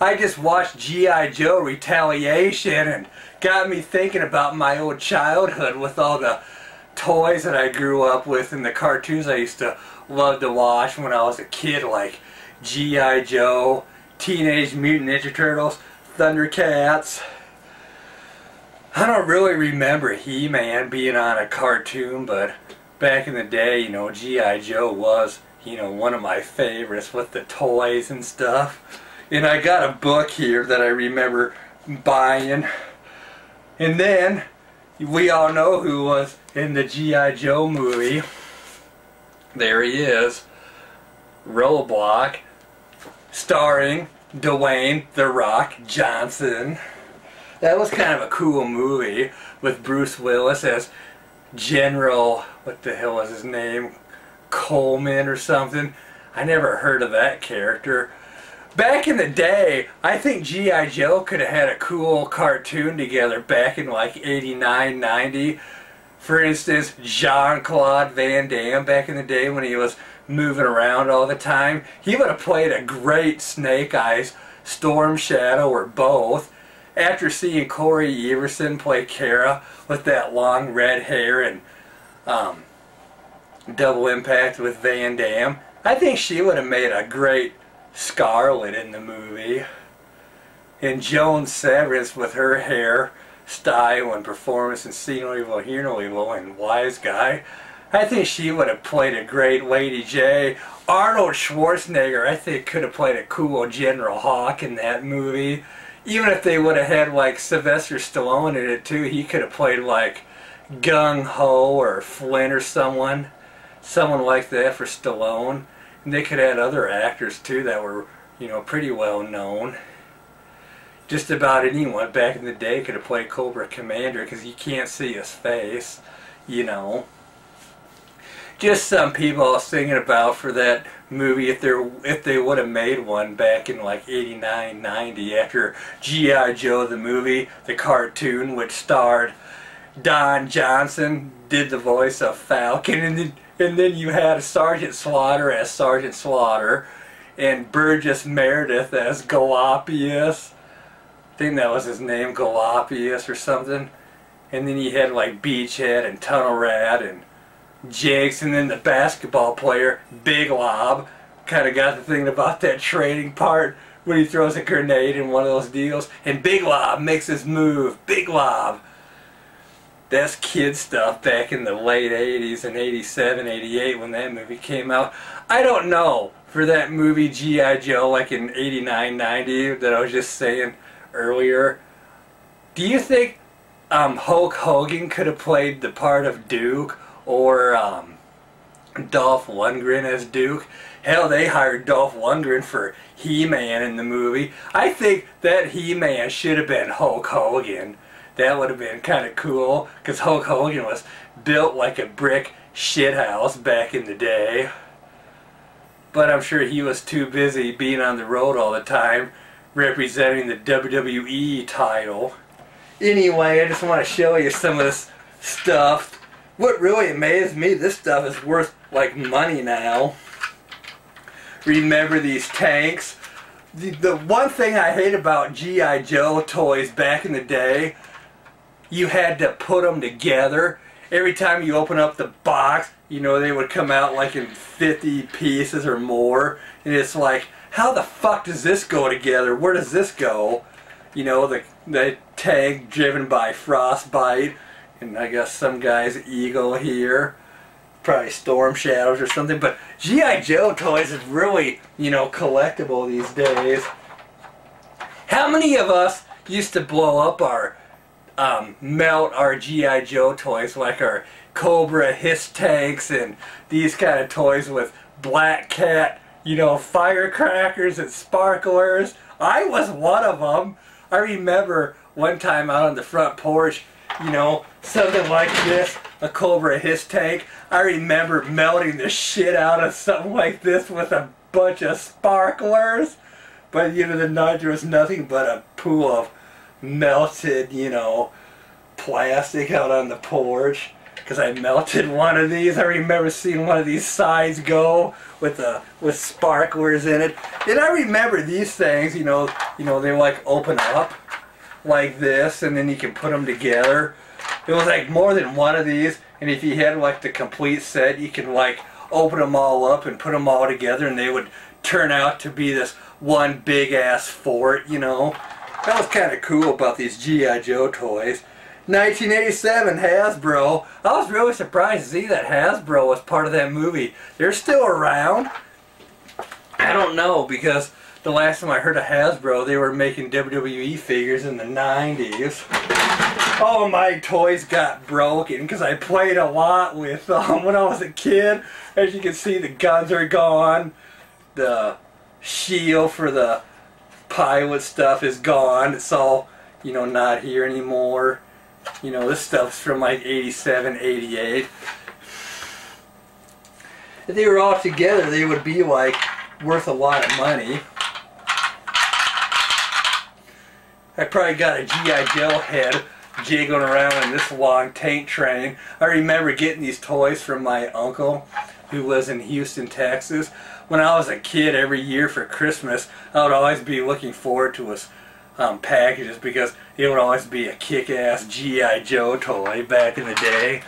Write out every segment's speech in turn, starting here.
I just watched G.I. Joe Retaliation and got me thinking about my old childhood with all the toys that I grew up with and the cartoons I used to love to watch when I was a kid, like G.I. Joe, Teenage Mutant Ninja Turtles, Thundercats. I don't really remember He-Man being on a cartoon, but back in the day, you know, G.I. Joe was, you know, one of my favorites with the toys and stuff. And I got a book here that I remember buying. And then, we all know who was in the G.I. Joe movie. There he is. Roadblock, starring Dwayne "The Rock" Johnson. That was kind of a cool movie with Bruce Willis as General, what the hell was his name? Coleman or something. I never heard of that character. Back in the day, I think G.I. Joe could have had a cool cartoon together back in like 89, 90. For instance, Jean-Claude Van Damme back in the day when he was moving around all the time. He would have played a great Snake Eyes, Storm Shadow, or both. After seeing Corey Everson play Kara with that long red hair and Double Impact with Van Damme, I think she would have made a great Scarlet in the movie. And Joan Severance with her hair, style, and performance in See No Evil, Hear No Evil, and Wise Guy, I think she would have played a great Lady J. Arnold Schwarzenegger, I think, could have played a cool General Hawk in that movie. Even if they would have had like Sylvester Stallone in it too, he could have played like Gung Ho or Flint or someone like that for Stallone. And they could have had other actors too that were, you know, pretty well known. Just about anyone back in the day could have played Cobra Commander because you can't see his face, you know. Just some people I was thinking about for that movie if they would have made one back in like 89, 90 after G.I. Joe the movie, the cartoon, which starred Don Johnson, did the voice of Falcon, and then you had Sergeant Slaughter as Sergeant Slaughter and Burgess Meredith as Galopius. I think that was his name, Galopius or something. And then you had like Beachhead and Tunnel Rat and Jakes, and then the basketball player, Big Lob. Kind of got to thinking about that training part when he throws a grenade in one of those deals. And Big Lob makes his move. Big Lob. That's kid stuff back in the late 80s and 87, 88 when that movie came out. I don't know, for that movie G.I. Joe like in 89, 90 that I was just saying earlier, do you think Hulk Hogan could have played the part of Duke? Or Dolph Lundgren as Duke? Hell, they hired Dolph Lundgren for He-Man in the movie. I think that He-Man should have been Hulk Hogan. That would have been kind of cool, because Hulk Hogan was built like a brick shithouse back in the day. But I'm sure he was too busy being on the road all the time, representing the WWE title. Anyway, I just want to show you some of this stuff. What really amazed me, this stuff is worth like money now. Remember these tanks? The one thing I hate about G.I. Joe toys back in the day, you had to put them together. Every time you open up the box, you know, they would come out like in 50 pieces or more. And it's like, how the fuck does this go together? Where does this go? You know, the tank driven by Frostbite. And I guess some guy's Eagle here. Probably Storm Shadows or something. But G.I. Joe toys is really, you know, collectible these days. How many of us used to blow up our, melt our G.I. Joe toys, like our Cobra Hiss tanks and these kind of toys with Black Cat, you know, firecrackers and sparklers? I was one of them. I remember one time out on the front porch, you know, something like this, a Cobra Hiss tank. I remember melting the shit out of something like this with a bunch of sparklers. But, you know, the night there was nothing but a pool of melted, you know, plastic out on the porch. because I melted one of these. I remember seeing one of these sides go with sparklers in it. And I remember these things, you know, they like open up like this, and then you can put them together. It was like more than one of these, and if you had like the complete set, you can like open them all up and put them all together, and they would turn out to be this one big ass fort, you know. That was kind of cool about these G.I. Joe toys. 1987, Hasbro. I was really surprised to see that Hasbro was part of that movie. They're still around. I don't know, because the last time I heard of Hasbro, they were making WWE figures in the 90s. All my toys got broken because I played a lot with them when I was a kid. As you can see, the guns are gone. The shield for the pilot stuff is gone. It's all, you know, not here anymore. You know, this stuff's from like 87, 88. If they were all together, they would be like worth a lot of money. I probably got a G.I. Joe head jiggling around in this long tank train. I remember getting these toys from my uncle who lives in Houston, Texas. When I was a kid, every year for Christmas, I would always be looking forward to his packages because it would always be a kick-ass G.I. Joe toy back in the day.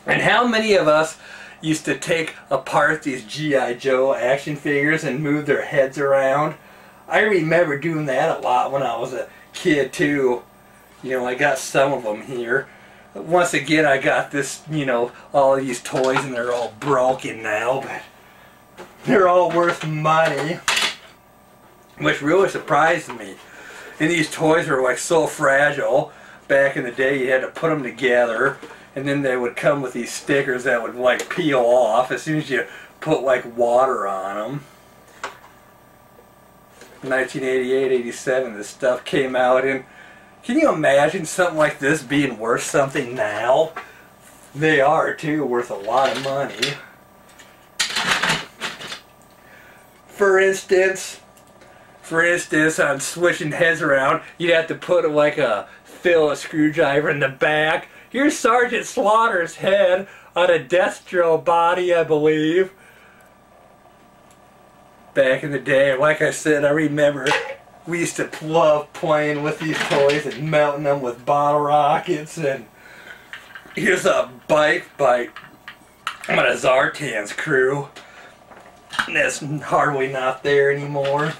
And how many of us used to take apart these G.I. Joe action figures and move their heads around? I remember doing that a lot when I was a kid too. You know, I got some of them here. Once again, I got this, you know, all these toys, and they're all broken now, but they're all worth money, which really surprised me. And these toys were like so fragile. Back in the day, you had to put them together, and then they would come with these stickers that would like peel off as soon as you put like water on them. 1988, 87, this stuff came out, and can you imagine something like this being worth something now? They are too, worth a lot of money. For instance, on switching heads around, you'd have to put like a Phillips screwdriver in the back. Here's Sergeant Slaughter's head on a Destro body, I believe. Back in the day, like I said, I remember we used to love playing with these toys and melting them with bottle rockets. And here's a bike by one of Zartan's crew. And that's hardly not there anymore.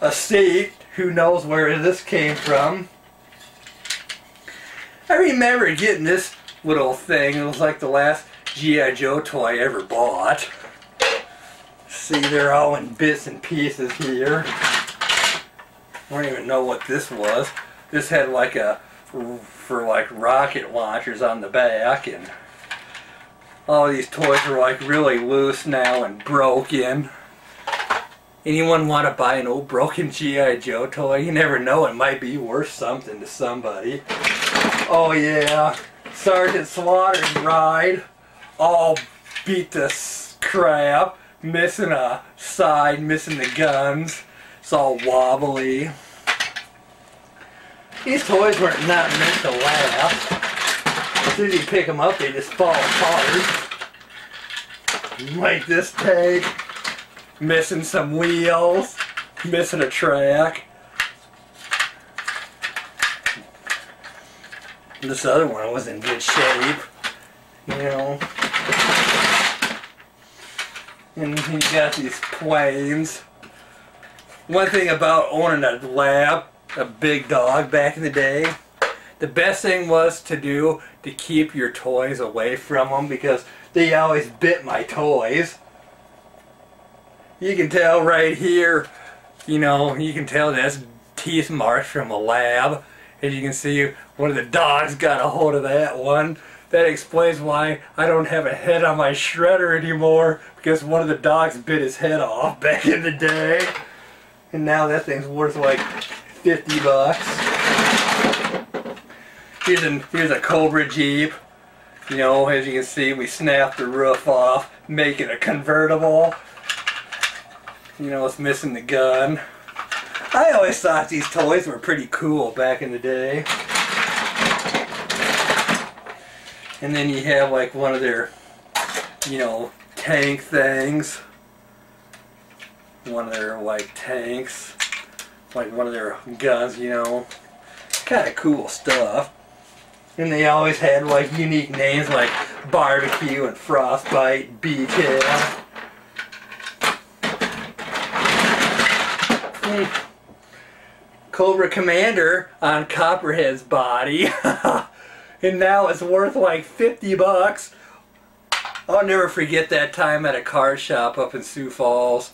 A seat, who knows where this came from. I remember getting this little thing. It was like the last G.I. Joe toy I ever bought. See, they're all in bits and pieces here. I don't even know what this was. This had like for like rocket launchers on the back, and all these toys are like really loose now and broken. Anyone want to buy an old broken G.I. Joe toy? You never know, it might be worth something to somebody. Oh yeah, Sergeant Slaughter's ride, all beat to crap, missing a side, missing the guns. It's all wobbly. These toys were not meant to last. As soon as you pick them up, they just fall apart. Like this tank, missing some wheels, missing a track. This other one was in good shape, you know. And you got these planes. One thing about owning a lab, a big dog back in the day, the best thing was to do to keep your toys away from them, because they always bit my toys. You can tell right here, you know, you can tell that's teeth marks from a lab. As you can see, one of the dogs got a hold of that one. That explains why I don't have a head on my shredder anymore, because one of the dogs bit his head off back in the day. And now that thing's worth like 50 bucks. Here's a Cobra Jeep. You know, as you can see, we snapped the roof off, making a convertible. You know, it's missing the gun. I always thought these toys were pretty cool back in the day. And then you have like one of their, you know, tank things. One of their like tanks. Like one of their guns, you know. Kind of cool stuff. And they always had like unique names like Barbecue and Frostbite, Beachhead. Cobra Commander on Copperhead's body. And now it's worth like 50 bucks. I'll never forget that time at a card shop up in Sioux Falls.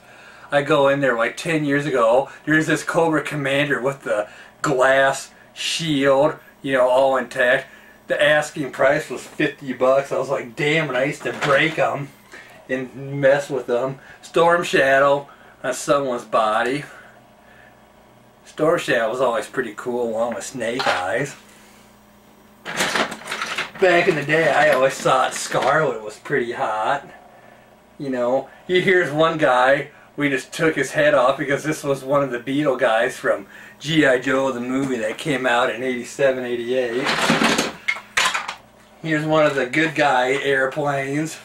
I go in there like 10 years ago. There's this Cobra Commander with the glass shield, you know, all intact. The asking price was 50 bucks. I was like, damn, and I used to break them and mess with them. Storm Shadow on someone's body. Storm Shadow was always pretty cool along with Snake Eyes. Back in the day, I always thought Scarlet was pretty hot. You know, here's one guy, we just took his head off because this was one of the Beetle guys from G.I. Joe, the movie that came out in 87, 88. Here's one of the good guy airplanes.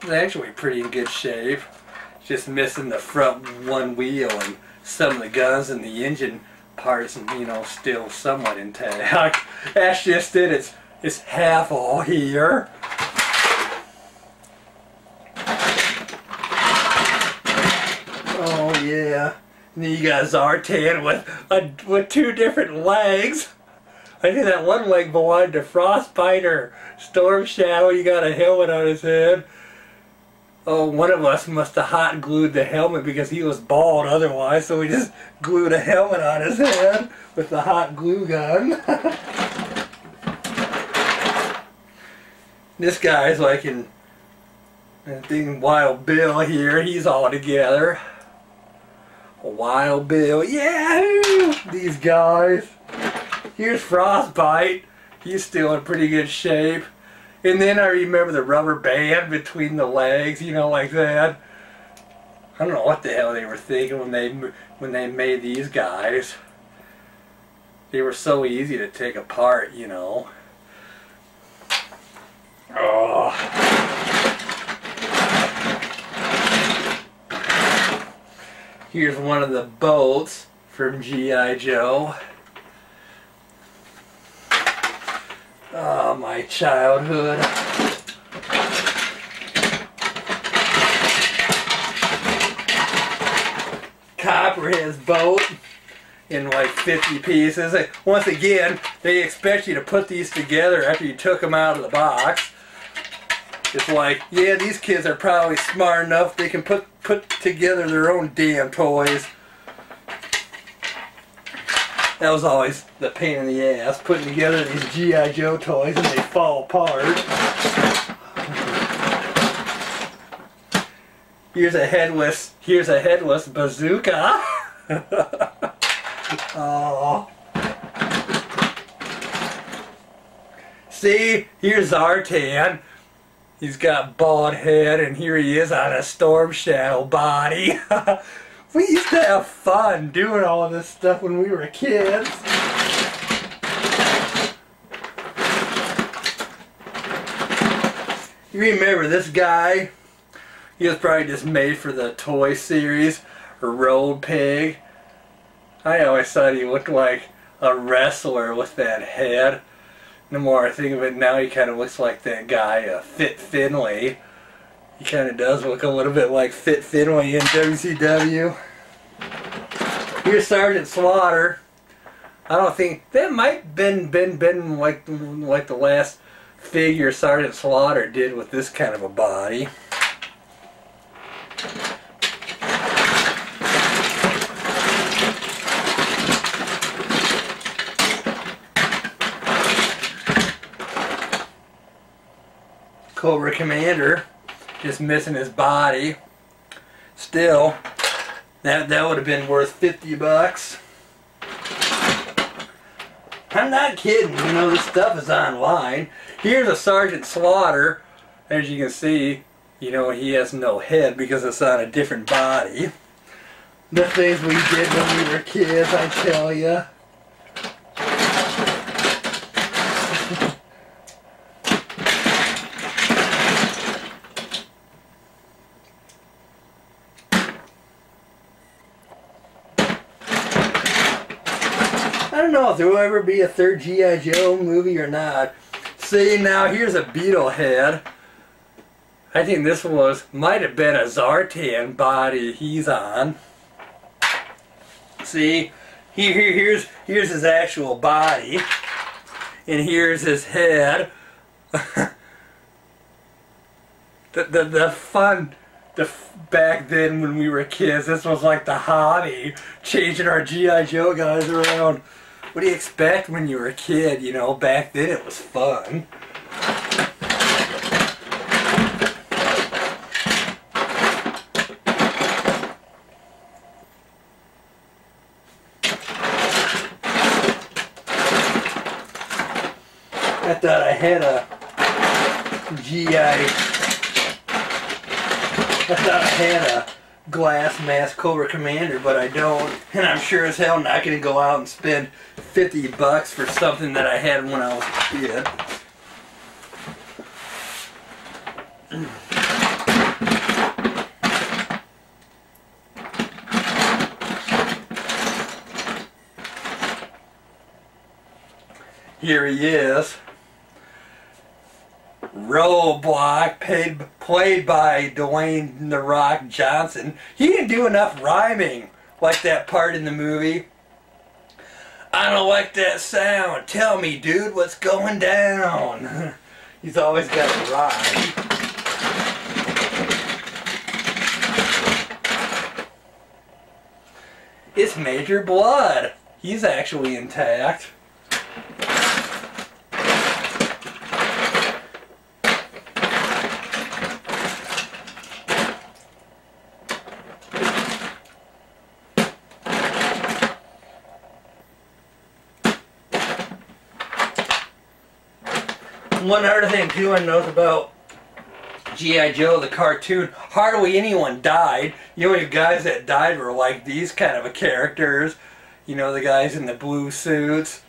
It's actually pretty in good shape. Just missing the front one wheel and some of the guns and the engine parts, and you know, still somewhat intact. That's just it. It's half all here. Oh yeah. And then you got Zartan with two different legs. I think that one leg belonged to Frostbite or Storm Shadow. You got a helmet on his head. Oh, one of us must have hot glued the helmet because he was bald otherwise, so we just glued a helmet on his head with the hot glue gun. This guy's like in, I think, Wild Bill here. He's all together. Wild Bill, yeah! These guys. Here's Frostbite. He's still in pretty good shape. And then I remember the rubber band between the legs, you know, like that. I don't know what the hell they were thinking when they made these guys. They were so easy to take apart, you know. Oh. Here's one of the boats from G.I. Joe. Oh, my childhood. Copperhead's boat in like 50 pieces. Once again, they expect you to put these together after you took them out of the box. It's like, yeah, these kids are probably smart enough they can put together their own damn toys. That was always the pain in the ass, putting together these G.I. Joe toys and they fall apart. Here's a headless bazooka. Oh. See, here's Zartan. He's got bald head, and here he is on a Storm Shadow body. We used to have fun doing all of this stuff when we were kids. You remember this guy? He was probably just made for the Toy Series, or Road Pig. I always thought he looked like a wrestler with that head. The more I think of it now, he kind of looks like that guy, Fit Finlay. He kind of does look a little bit like Fit Finlay in WCW. Here's Sergeant Slaughter. I don't think that might been like the last figure Sergeant Slaughter did with this kind of a body. Cobra Commander, just missing his body. Still, that would have been worth 50 bucks. I'm not kidding, you know, this stuff is online. Here's a Sergeant Slaughter. As you can see, you know, he has no head because it's on a different body. The things we did when we were kids, I tell ya. don't know if there will ever be a third G.I. Joe movie or not. See, now here's a beetle head. I think this might have been a Zartan body he's on. See, here's his actual body, and here's his head. Back then when we were kids, this was like the hobby, changing our G.I. Joe guys around. What do you expect when you were a kid, you know? Back then it was fun. I thought I had a I thought I had a glass mask Cobra Commander, but I don't. And I'm sure as hell not going to go out and spend 50 bucks for something that I had when I was a kid. Here he is. Roadblock, played by Dwayne "The Rock" Johnson. He didn't do enough rhyming like that part in the movie. I don't like that sound. Tell me, dude, what's going down? He's always got a rhyme. It's Major Blood. He's actually intact. One other thing too I noticed about G.I. Joe, the cartoon, hardly anyone died. The only guys that died were like these kind of characters. You know, the guys in the blue suits.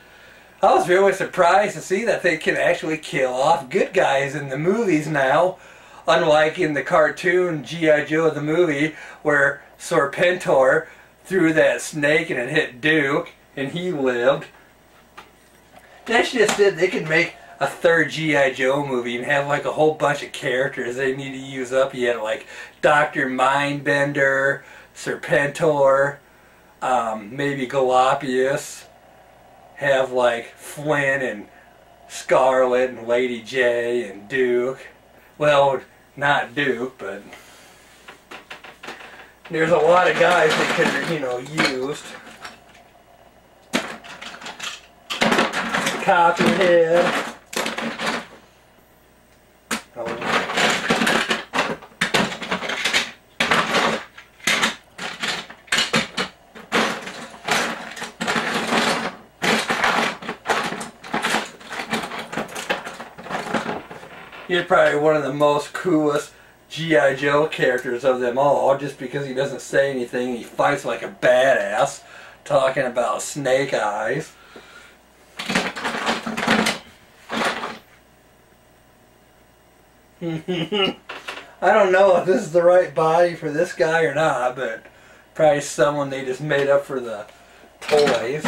I was really surprised to see that they can actually kill off good guys in the movies now. Unlike in the cartoon G.I. Joe the movie, where Serpentor threw that snake and it hit Duke and he lived. That's just it. They can make a third G.I. Joe movie and have like a whole bunch of characters they need to use up yet, like Dr. Mindbender, Serpentor, maybe Galopius, have like Flynn and Scarlet and Lady J and Duke. Well, not Duke, but there's a lot of guys that could, you know, used. Copperhead. He's probably one of the most coolest G.I. Joe characters of them all, just because he doesn't say anything. He fights like a badass, talking about Snake Eyes. I don't know if this is the right body for this guy or not, but probably someone they just made up for the toys.